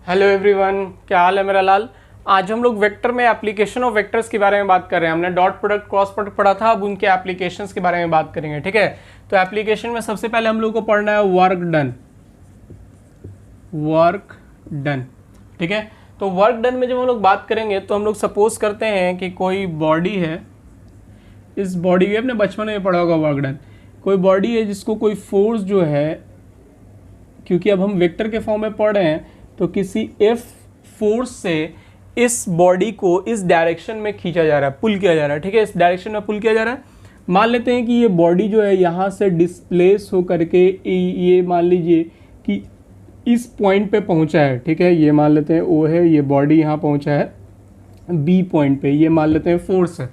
Hello everyone, क्या हाल है मेरा लाल। आज हम लोग वेक्टर में एप्लीकेशन ऑफ वेक्टर्स के बारे में बात कर रहे हैं। हमने डॉट प्रोडक्ट क्रॉस प्रोडक्ट पढ़ा था, अब उनके एप्लीकेशंस के बारे में बात करेंगे। ठीक है, तो एप्लीकेशन में सबसे पहले हम लोग को पढ़ना है वर्क डन। वर्क डन, ठीक है। तो वर्क डन में जब हम लोग बात करेंगे तो हम लोग सपोज करते हैं कि कोई बॉडी है, इस बॉडी के अपने बचपन में पढ़ा होगा वर्क डन। कोई बॉडी है जिसको कोई फोर्स जो है, क्योंकि अब हम वेक्टर के फॉर्म में पढ़ रहे हैं, तो किसी एफ फोर्स से इस बॉडी को इस डायरेक्शन में खींचा जा रहा है, पुल किया जा रहा है। ठीक है, इस डायरेक्शन में पुल किया जा रहा है। मान लेते हैं कि ये बॉडी जो है यहाँ से डिस्प्लेस हो करके ये मान लीजिए कि इस पॉइंट पे पहुँचा है। ठीक है, ये मान लेते हैं ओ है, ये बॉडी यहाँ पहुँचा है बी पॉइंट पे, ये मान लेते हैं फोर्स है।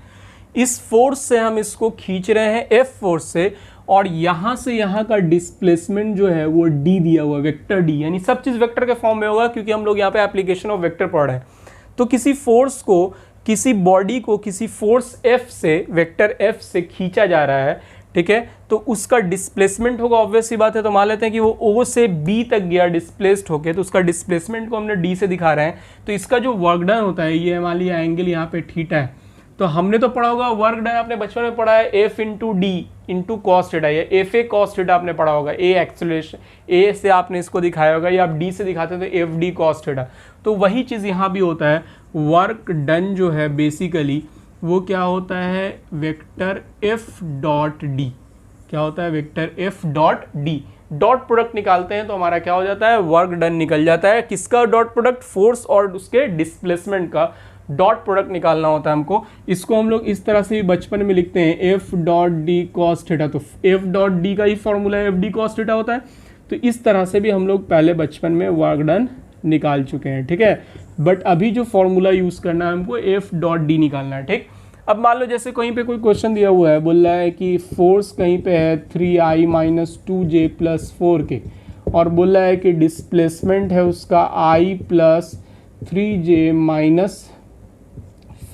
इस फोर्स से हम इसको खींच रहे हैं एफ फोर्स से, और यहाँ से यहाँ का डिस्प्लेसमेंट जो है वो डी दिया हुआ, वेक्टर डी, यानी सब चीज़ वेक्टर के फॉर्म में होगा क्योंकि हम लोग यहाँ पे एप्लीकेशन ऑफ वेक्टर पढ़ रहे हैं। तो किसी फोर्स को, किसी बॉडी को किसी फोर्स एफ से, वेक्टर एफ से खींचा जा रहा है। ठीक है, तो उसका डिस्प्लेसमेंट होगा, ऑब्वियस सी बात है। तो मान लेते हैं कि वो ओ से बी तक गया डिस्प्लेस्ड होके, तो उसका डिस्प्लेसमेंट को हमने डी से दिखा रहे हैं। तो इसका जो वर्क डन होता है, ये मान लिया एंगल यहाँ पे थीटा है, तो हमने तो पढ़ा होगा वर्क डन, आपने बचपन में पढ़ा है F into D into cos theta, या एफ ए कॉस थीटा आपने पढ़ा होगा। ए एक्सेलरेशन, ए से आपने इसको दिखाया होगा, या आप डी से दिखाते हैं तो एफ डी कॉस थीटा। तो वही चीज़ यहाँ भी होता है। वर्क डन जो है बेसिकली वो क्या होता है, वेक्टर एफ डॉट डी। क्या होता है, vector F dot D. Dot product निकालते हैं तो हमारा क्या हो जाता है, वर्क डन निकल जाता है। किसका डॉट प्रोडक्ट, फोर्स और उसके डिस्प्लेसमेंट का डॉट प्रोडक्ट निकालना होता है हमको। इसको हम लोग इस तरह से भी बचपन में लिखते हैं, F dot D cos theta. तो एफ डॉट डी का ही formula F D cos theta होता है। तो इस तरह से भी हम लोग पहले बचपन में वर्क डन निकाल चुके हैं। ठीक है, बट अभी जो फॉर्मूला यूज़ करना है हमको, एफ डॉट डी निकालना है। ठीक, अब मान लो जैसे कहीं पे कोई क्वेश्चन दिया हुआ है, बोल रहा है कि फोर्स कहीं पे है 3i minus 2j plus 4k, और बोल रहा है कि डिस्प्लेसमेंट है उसका i plus 3j minus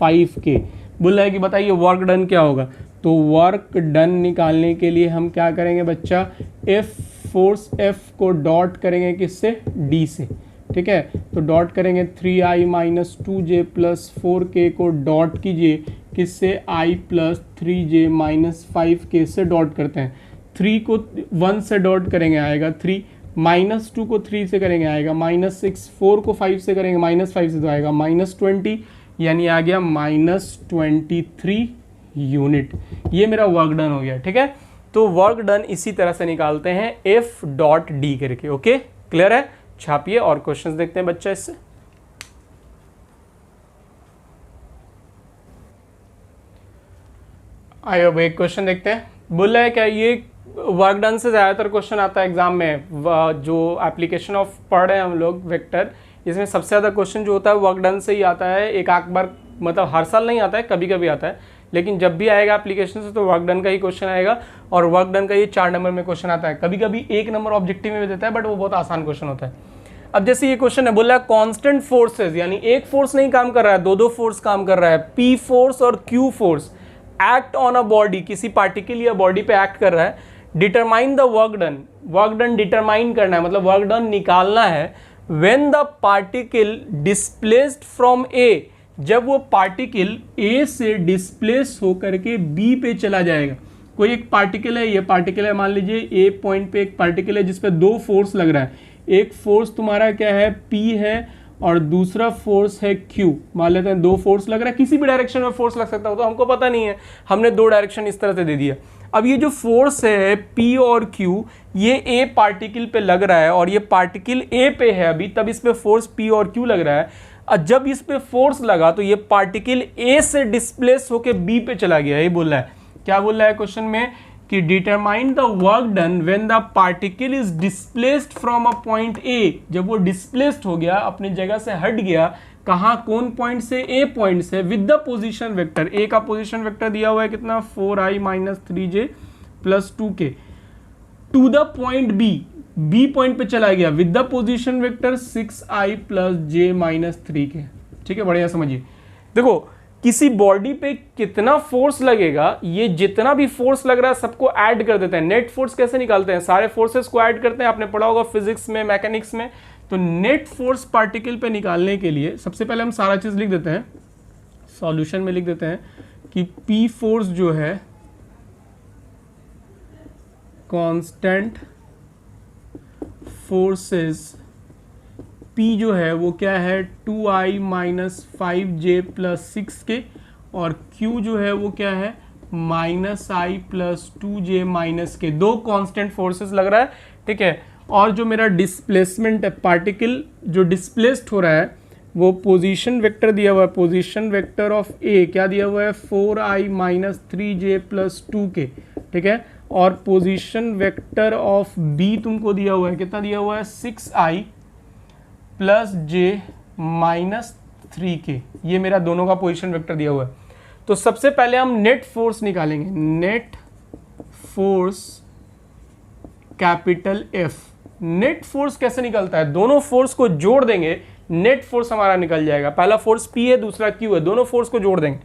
5k। बोल रहा है कि बताइए वर्क डन क्या होगा। तो वर्क डन निकालने के लिए हम क्या करेंगे बच्चा, F force F co dot करेंगे किससे, डी से। ठीक है, तो डॉट करेंगे 3i minus 2j plus 4k co dot कीजिए किससे, i plus 3j minus 5k से डॉट करते हैं। 3 को 1 से डॉट करेंगे आएगा 3, माइनस 2 को 3 से करेंगे आएगा -6, 4 को 5 से करेंगे -5 से तो आएगा -20, यानी आ गया -23 यूनिट। ये मेरा वर्क डन हो गया। ठीक है, तो वर्क डन इसी तरह से निकालते हैं एफ डॉट डी करके। ओके, क्लियर है, छापिए और क्वेश्चंस देखते हैं बच्चा इससे। आइए अब एक क्वेश्चन देखते हैं। बोल रहा है क्या, ये वर्क डन से ज़्यादातर क्वेश्चन आता है एग्जाम में, जो एप्लीकेशन ऑफ पढ़ रहे हैं हम लोग वेक्टर, इसमें सबसे ज़्यादा क्वेश्चन जो होता है वर्क डन से ही आता है। एक आध बार, मतलब हर साल नहीं आता है, कभी कभी आता है, लेकिन जब भी आएगा एप्लीकेशन से तो वर्क डन का ही क्वेश्चन आएगा। और वर्क डन का ये 4 नंबर में क्वेश्चन आता है, कभी कभी 1 नंबर ऑब्जेक्टिव में भी देता है, बट वो बहुत आसान क्वेश्चन होता है। अब जैसे ये क्वेश्चन है, बोल रहा है कांस्टेंट फोर्सेस, यानी एक फोर्स नहीं काम कर रहा है, दो फोर्स काम कर रहा है, पी फोर्स और Q force act on a body, किसी पार्टिकल या बॉडी पे एक्ट कर रहा है। Determine the work done, work done determine करना है, मतलब वर्क डन निकालना है। When the particle displaced from A, जब वो पार्टिकल ए से डिस्प्लेस होकर के बी पे चला जाएगा। कोई एक पार्टिकल है, ये पार्टिकल है, मान लीजिए ए पॉइंट पे एक पार्टिकल है जिसपे 2 फोर्स लग रहा है। एक फोर्स तुम्हारा क्या है, पी है, और दूसरा फोर्स है क्यू। मान लेते हैं 2 फोर्स लग रहा है, किसी भी डायरेक्शन में फोर्स लग सकता हो, तो हमको पता नहीं है, हमने 2 डायरेक्शन इस तरह से दे दिया। अब ये जो फोर्स है P और Q, ये A पार्टिकल पे लग रहा है, और ये पार्टिकल A पे है अभी, तब इस पे फोर्स P और Q लग रहा है। और जब इस पे फोर्स लगा तो ये पार्टिकल A से डिस्प्लेस होके B पे चला गया। ये बोल रहा है, क्या बोल रहा है क्वेश्चन में, कि determine the work done when the particle is displaced from a point A। जब वो डिस्प्लेस्ड हो गया, अपनी जगह से हट गया, कहाँ, कौन पॉइंट से, ए पॉइंट से, with the position vector. A का पोजीशन वेक्टर दिया हुआ है कितना, 4i minus 3j plus 2k, to the point B, B point पे चला गया with the position vector 6i plus j minus 3k। ठीक है, बढ़िया समझिए। देखो किसी बॉडी पे कितना फोर्स लगेगा, ये जितना भी फोर्स लग रहा है सबको ऐड कर देते हैं। नेट फोर्स कैसे निकालते हैं, सारे फोर्सेस को ऐड करते हैं, आपने पढ़ा होगा फिजिक्स में, मैकेनिक्स में। तो नेट फोर्स पार्टिकल पे निकालने के लिए सबसे पहले हम सारा चीज़ लिख देते हैं, सॉल्यूशन में लिख देते हैं कि पी फोर्स जो है कांस्टेंट फोर्सेस, P जो है वो क्या है 2i minus 5j plus 6k, और Q जो है वो क्या है माइनस आई प्लस 2j माइनस के, दो कांस्टेंट फोर्सेस लग रहा है, ठीक है। और जो मेरा डिस्प्लेसमेंट है, पार्टिकल जो डिस्प्लेस्ड हो रहा है वो पोजीशन वेक्टर दिया हुआ है, पोजीशन वेक्टर ऑफ A क्या दिया हुआ है 4i minus 3j plus 2k, ठीक है। और पोजीशन वेक्टर ऑफ B तुमको दिया हुआ है, कितना दिया हुआ है 6i plus j minus 3k, ये मेरा दोनों का पोजीशन वेक्टर दिया हुआ है। तो सबसे पहले हम नेट फोर्स निकालेंगे, net force capital F। Net force कैसे निकलता है, दोनों फोर्स को जोड़ देंगे, नेट फोर्स हमारा निकल जाएगा। पहला फोर्स P है, दूसरा Q है, दोनों फोर्स को जोड़ देंगे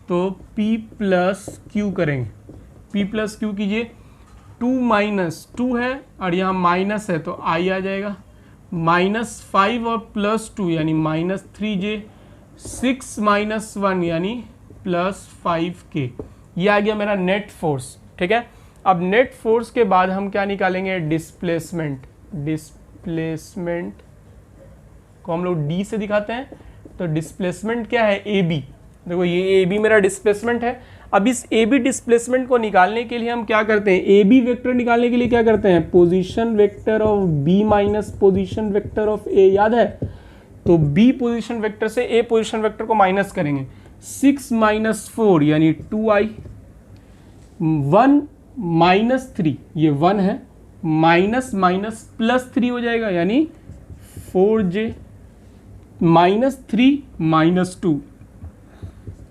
तो P प्लस Q करेंगे, P प्लस Q कीजिए, 2 माइनस 2 है और यहाँ माइनस है तो I आ जाएगा, माइनस 5 और प्लस 2 यानी माइनस 3j, 6 माइनस 1 यानी प्लस 5k, ये आ गया मेरा नेट फोर्स, ठीक है। अब नेट फोर्स के बाद हम क्या निकालेंगे, डिस्प्लेसमेंट। डिस्प्लेसमेंट को हम लोग D से दिखाते हैं, तो डिस्प्लेसमेंट क्या है AB, देखो ये AB मेरा डिस्प्लेसमेंट है। अब इस AB डिस्प्लेसमेंट को निकालने के लिए हम क्या करते हैं, AB वेक्टर निकालने के लिए क्या करते हैं, position vector of B minus position vector of A, याद है। तो B पोजीशन वेक्टर से A पोजीशन वेक्टर को माइनस करेंगे, 6 माइनस 4 यानी 2i, 1 माइनस 3 ये 1 है, माइनस माइनस प्लस 3 हो जाएगा यानी 4j, माइनस 3 माइनस 2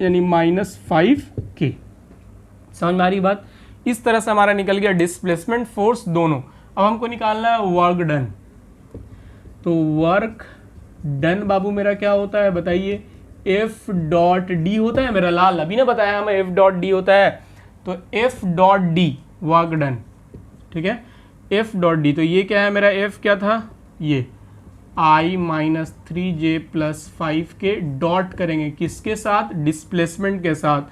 यानी माइनस 5k। समझ में आ रही बात। इस तरह से हमारा निकल गया डिस्प्लेसमेंट फोर्स दोनों। अब हमको निकालना है वर्क डन। तो वर्क डन बाबू मेरा क्या होता है बताइए, F डॉट डी होता है मेरा, लाल अभी ना बताया हमें F डॉट डी होता है, तो F dot D work done, ठीक है। F डॉट डी, तो ये क्या है मेरा, F क्या था, ये I minus 3j plus 5k, dot करेंगे किसके साथ, डिस्प्लेसमेंट के साथ,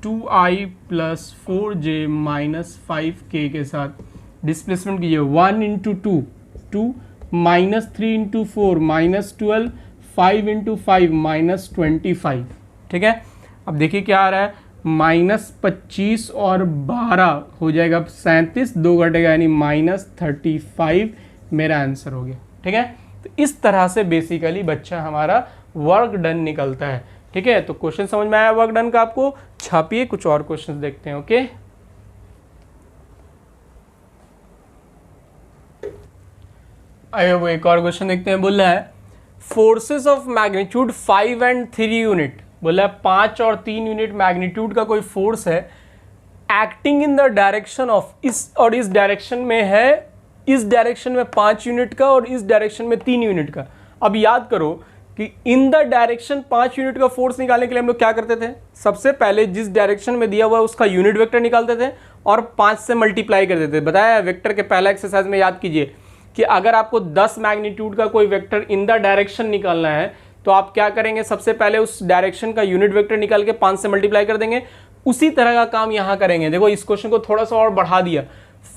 2i plus 4j minus 5k के साथ। डिस्प्लेसमेंट कीजिए, 1 into 2 2, minus 3 into 4 minus 12, 5 into 5 minus 25, ठीक है। अब देखिए क्या आ रहा है, माइनस 25 और 12 हो जाएगा 37, 2 घटेगा यानी माइनस 35 मेरा आंसर हो गया, ठीक है। तो इस तरह से बेसिकली बच्चा हमारा वर्क डन निकलता है, ठीक है। तो क्वेश्चन समझ में आया वर्क डन का आपको, छापिए, कुछ और क्वेश्चंस देखते हैं, ओके। आइए वो एक और क्वेश्चन देखते हैं। बोल रहा है forces of magnitude 5 and 3 unit, बोला 5 और 3 यूनिट मैग्नीट्यूड का कोई फोर्स है acting in the direction of, इस और इस डायरेक्शन में है, इस डायरेक्शन में 5 यूनिट का और इस डायरेक्शन में 3 यूनिट का। अब याद करो कि इन द डायरेक्शन 5 यूनिट का फोर्स निकालने के लिए हम लोग क्या करते थे, सबसे पहले जिस डायरेक्शन में दिया हुआ है उसका यूनिट वेक्टर निकालते थे और 5 से मल्टीप्लाई कर देते थे। बताया वेक्टर के पहला एक्सरसाइज में, याद कीजिए कि अगर आपको 10 मैग्नीट्यूड का कोई वेक्टर इन द डायरेक्शन निकालना है तो आप क्या करेंगे, सबसे पहले उस डायरेक्शन का यूनिट वेक्टर निकाल के 5 से मल्टीप्लाई कर देंगे। उसी तरह का काम यहां करेंगे। देखो इस क्वेश्चन को थोड़ा सा और बढ़ा दिया,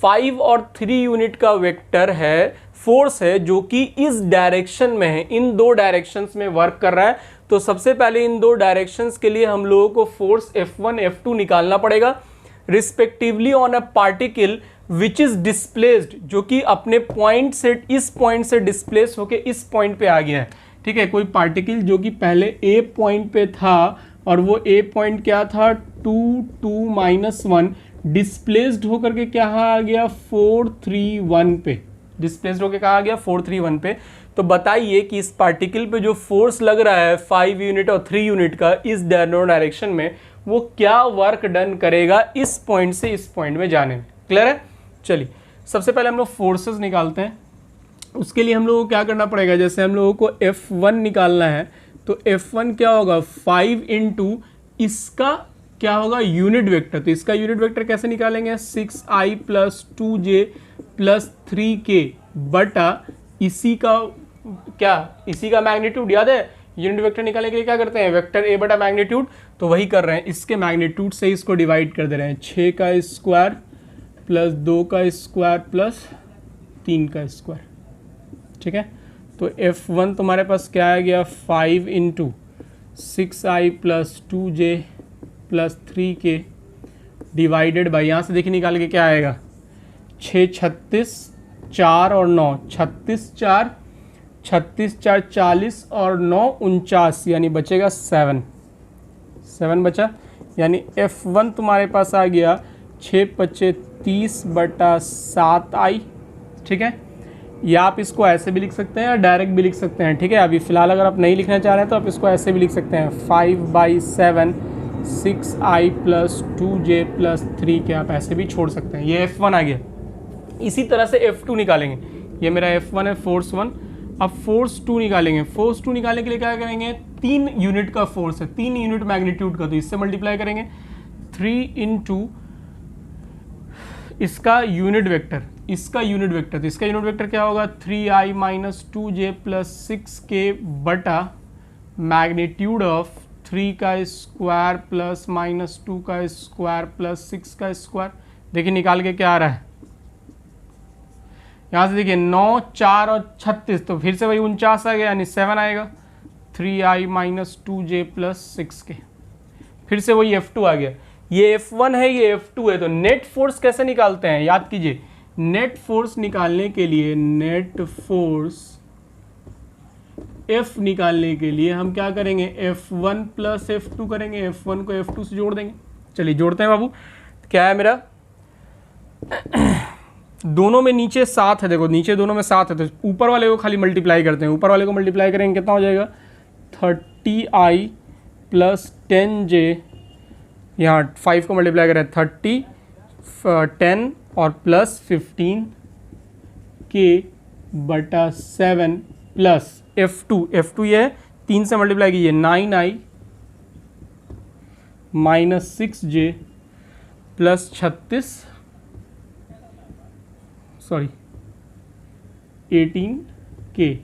5 और 3 यूनिट का वेक्टर है, फोर्स है जो कि इस डायरेक्शन में है, इन दो डायरेक्शंस में वर्क कर रहा है। तो सबसे पहले इन दो डायरेक्शंस के लिए हम लोगों को फोर्स F1 F2 निकालना पड़ेगा respectively on a particle which is displaced, जो कि अपने पॉइंट से, इस पॉइंट से डिस्प्लेस होके इस पॉइंट पे आ गया है, ठीक है। कोई पार्टिकल जो कि पहले A पॉइंट पे था और वो A पॉइंट क्या था 2 2 माइनस 1, डिस्प्लेस्ड होकर के क्या आ गया 4 3 1 पे, डिस्प्लेस्ड होकर कहाँ आ गया 4 3 1 पे। तो बताइए कि इस पार्टिकल पे जो फोर्स लग रहा है 5 यूनिट और 3 यूनिट का इस डायरेक्शन में, वो क्या वर्क डन करेगा इस पॉइंट से इस पॉइंट में जाने में। क्लियर है। चलिए सबसे पहले हम लोग फोर्सेस निकालते हैं। उसके लिए हम लोगों को क्या करना पड़ेगा, जैसे हम लोगों को F1 निकालना है तो F1 क्या होगा 5 इंटू इसका क्या होगा यूनिट वेक्टर। तो इसका यूनिट वेक्टर कैसे निकालेंगे, 6i plus 2j plus 3k बटा इसी का क्या इसी का मैग्नीट्यूड याद है, यूनिट वेक्टर निकालने के लिए क्या करते हैं, वेक्टर ए बटा मैग्नीट्यूड, तो वही कर रहे हैं, इसके मैग्नीट्यूड से इसको डिवाइड कर दे रहे हैं, 6 का स्क्वायर प्लस 2 का स्क्वायर प्लस 3 का स्क्वायर, ठीक है। तो F1 तुम्हारे पास क्या आ गया, 5 into 6i plus 2j plus 3k divided by, यहाँ से देखिए निकाल के क्या आएगा, 6 36 4 और 9, 36 4 40 और 9 49, यानी बचेगा 7 बचा, यानी F1 तुम्हारे पास आ गया 6 × 30 बटा 7i, ठीक है। या आप इसको ऐसे भी लिख सकते हैं या डायरेक्ट भी लिख सकते हैं, ठीक है। अभी फिलहाल अगर आप नहीं लिखना चाह रहे हैं तो आप इसको ऐसे भी लिख सकते हैं, 5/7 6i plus 2j plus 3k, आप ऐसे भी छोड़ सकते हैं। ये F1 आ गया। इसी तरह से F2 निकालेंगे, ये मेरा F1 है, फोर्स 1। अब फोर्स 2 निकालेंगे। फोर्स 2 निकालने के लिए क्या करेंगे, 3 यूनिट का फोर्स है, 3 यूनिट मैग्नीट्यूड का, तो इससे मल्टीप्लाई करेंगे, 3 इंटू इसका यूनिट वेक्टर, इसका यूनिट वेक्टर, तो इसका यूनिट वेक्टर क्या होगा, 3i minus 2j plus 6k बटा मैग्नीट्यूड ऑफ 3 का स्क्वायर प्लस माइनस 2 का स्क्वायर प्लस 6 का स्क्वायर। देखिए निकाल के क्या आ रहा है, यहाँ से देखिए 9 4 और 36, तो फिर से वही 49 आ गया, यानी 7 आएगा, 3i minus 2j plus 6k, फिर से वही F2 आ गया। ये F1 है, ये F2 है। तो नेट फोर्स कैसे निकालते हैं, याद कीजिए, नेट फोर्स निकालने के लिए, नेट फोर्स F निकालने के लिए हम क्या करेंगे, F1 प्लस F2 करेंगे, F1 को F2 से जोड़ देंगे। चलिए जोड़ते हैं बाबू, क्या है मेरा, दोनों में नीचे 7 है, देखो नीचे दोनों में 7 है, तो ऊपर वाले को खाली मल्टीप्लाई करते हैं, ऊपर वाले को मल्टीप्लाई करेंगे कितना हो जाएगा, 30i प्लस 10j, यहाँ 5 को मल्टीप्लाई करें 30 10 और प्लस 15k बटा 7 प्लस F2 ये है, 3 से मल्टीप्लाई कीजिए, 9i minus 6j plus 18k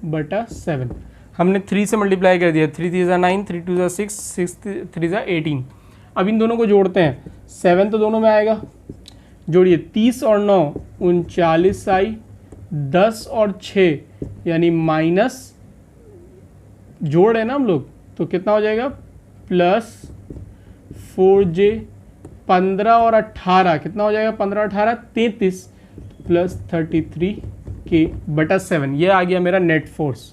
बटा 7। हमने 3 से मल्टीप्लाई कर दिया, 3 3 9, 3 2 6, 6 3 18। अब इन दोनों को जोड़ते हैं, 7 तो दोनों में आएगा, जोड़िए 30 और 9 39i, 10 और 6 यानी माइनस, जोड़ है ना हम लोग, तो कितना हो जाएगा, प्लस 4j, 15 और 18 कितना हो जाएगा, 15 18 33 प्लस 33k बटा 7। ये आ गया मेरा नेट फोर्स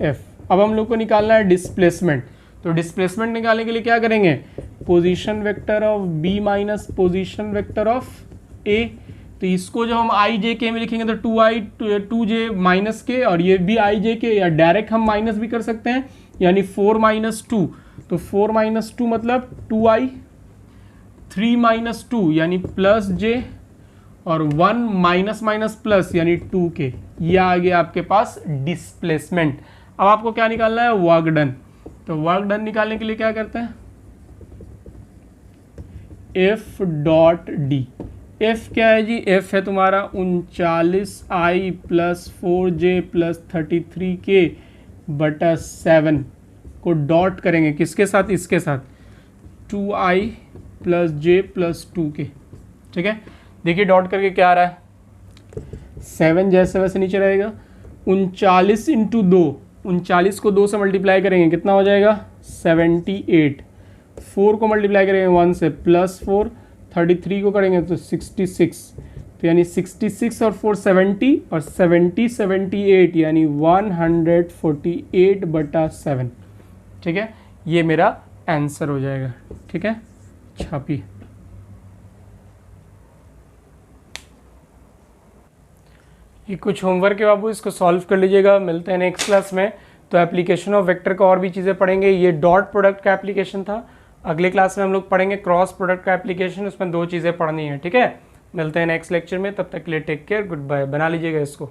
F। अब हम लोग को निकालना है डिस्प्लेसमेंट। तो डिस्प्लेसमेंट निकालने के लिए क्या करेंगे, position vector of B minus position vector of A। तो इसको जब हम i j k में लिखेंगे तो 2i 2j माइनस के, और ये भी i j k, या डायरेक्ट हम माइनस भी कर सकते हैं, यानी 4 माइनस 2, तो 4 माइनस 2 मतलब 2i, 3 माइनस 2 यानी प्लस j, और 1 माइनस माइनस प्लस यानी 2k। ये आ गया आपके पास डिस्प्लेसमेंट। अब आपको क्या निकालना है, वर्क डन। तो वर्क डन निकालने के लिए क्या करते हैं, F डॉट डी। F क्या है जी, F है तुम्हारा 39i plus 4j plus 33k बटा 7 को डॉट करेंगे, किसके साथ, इसके साथ, 2i plus j plus 2k, ठीक है। देखिए डॉट करके क्या आ रहा है, 7 जैसे वैसे नीचे रहेगा, 39 इंटू 2, 39 को 2 से मल्टीप्लाई करेंगे कितना हो जाएगा, 78, 4 को मल्टीप्लाई करेंगे 1 से प्लस 4, 33 को करेंगे तो 66, तो यानी 66 और 4 70, और 70 78 यानी 148 बटा 7, ठीक है। ये मेरा आंसर हो जाएगा, ठीक है। छापिए, ये कुछ होमवर्क है बाबू, इसको सॉल्व कर लीजिएगा। मिलते हैं नेक्स्ट क्लास में। तो एप्लीकेशन ऑफ वेक्टर का और भी चीज़ें पढ़ेंगे। ये डॉट प्रोडक्ट का एप्लीकेशन था, अगले क्लास में हम लोग पढ़ेंगे क्रॉस प्रोडक्ट का एप्लीकेशन, उसमें 2 चीज़ें पढ़नी है, ठीक है। मिलते हैं नेक्स्ट लेक्चर में, तब तक के लिए टेक केयर, गुड बाय। बना लीजिएगा इसको।